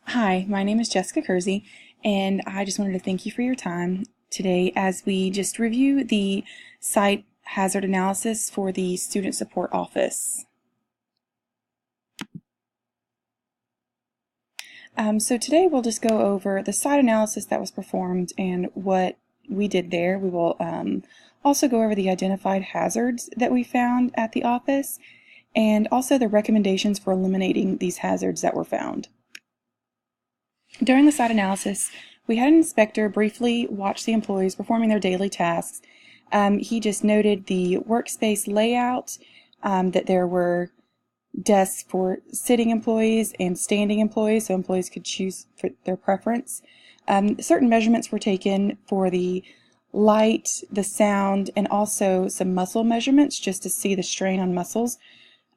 Hi, my name is Jessica Kersey, and I just wanted to thank you for your time today as we just review the site hazard analysis for the Student Support Office. So today we'll just go over the site analysis that was performed and what we did there. We will also go over the identified hazards that we found at the office and also the recommendations for eliminating these hazards that were found. During the site analysis, we had an inspector briefly watch the employees performing their daily tasks. He just noted the workspace layout, that there were desks for sitting employees and standing employees, so employees could choose for their preference. Certain measurements were taken for the light, the sound, and also some muscle measurements just to see the strain on muscles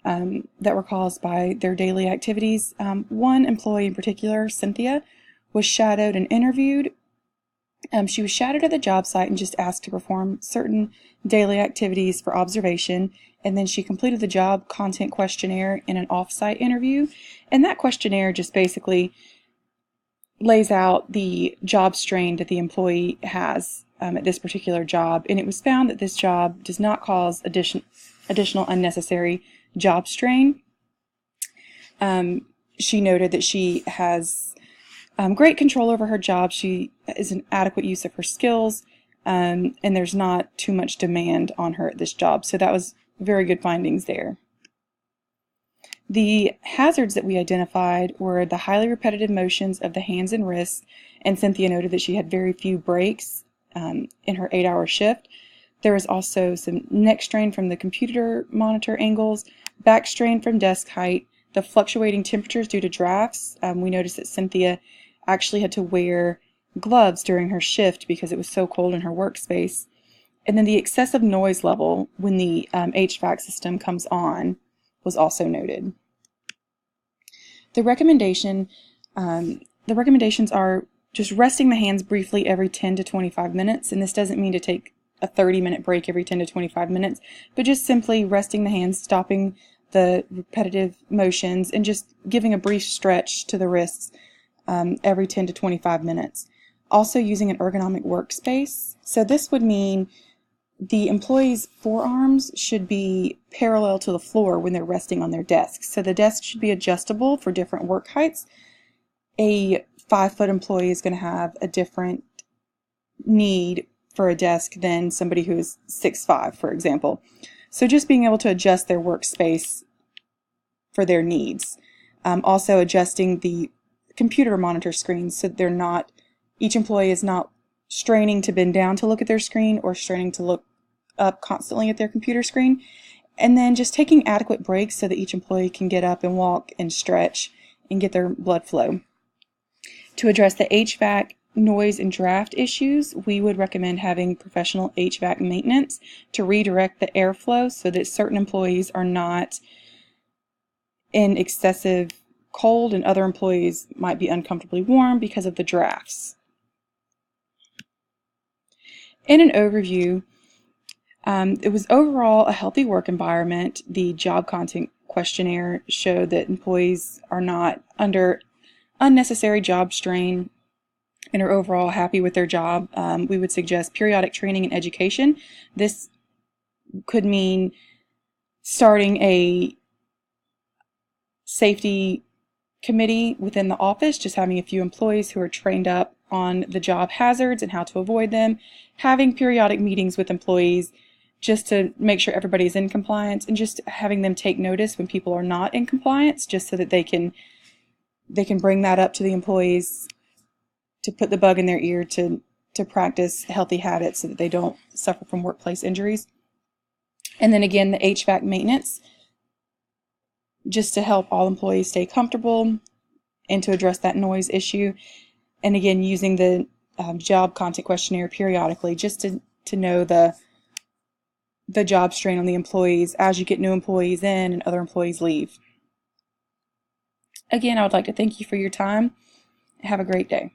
that were caused by their daily activities. One employee in particular, Cynthia, was shadowed and interviewed. She was shadowed at the job site and just asked to perform certain daily activities for observation, and then she completed the job content questionnaire in an off-site interview, and that questionnaire just basically lays out the job strain that the employee has at this particular job, and it was found that this job does not cause additional unnecessary job strain. She noted that she has great control over her job. She is an adequate use of her skills, and there's not too much demand on her at this job. So that was very good findings there. The hazards that we identified were the highly repetitive motions of the hands and wrists, and Cynthia noted that she had very few breaks in her 8-hour shift. There was also some neck strain from the computer monitor angles, back strain from desk height, the fluctuating temperatures due to drafts. We noticed that Cynthia actually had to wear gloves during her shift because it was so cold in her workspace. And then the excessive noise level when the HVAC system comes on was also noted. The recommendations are just resting the hands briefly every 10 to 25 minutes, and this doesn't mean to take a 30-minute break every 10 to 25 minutes, but just simply resting the hands, stopping the repetitive motions, and just giving a brief stretch to the wrists every 10 to 25 minutes. Also using an ergonomic workspace. So this would mean the employee's forearms should be parallel to the floor when they're resting on their desks. So the desk should be adjustable for different work heights. A 5-foot employee is going to have a different need for a desk than somebody who is 6'5", for example. So just being able to adjust their workspace for their needs. Also adjusting the computer monitor screens so that each employee is not straining to bend down to look at their screen or straining to look up constantly at their computer screen. And then just taking adequate breaks so that each employee can get up and walk and stretch and get their blood flow. To address the HVAC noise and draft issues, we would recommend having professional HVAC maintenance to redirect the airflow so that certain employees are not in excessive cold and other employees might be uncomfortably warm because of the drafts. In an overview, it was overall a healthy work environment. The job content questionnaire showed that employees are not under unnecessary job strain and are overall happy with their job. We would suggest periodic training and education. This could mean starting a safety committee within the office, just having a few employees who are trained up on the job hazards and how to avoid them, having periodic meetings with employees just to make sure everybody's in compliance, and just having them take notice when people are not in compliance, just so that they can bring that up to the employees to put the bug in their ear to practice healthy habits so that they don't suffer from workplace injuries. And then again, the HVAC maintenance, just to help all employees stay comfortable and to address that noise issue. And again, using the job content questionnaire periodically just to know the job strain on the employees as you get new employees in and other employees leave. Again, I would like to thank you for your time. Have a great day.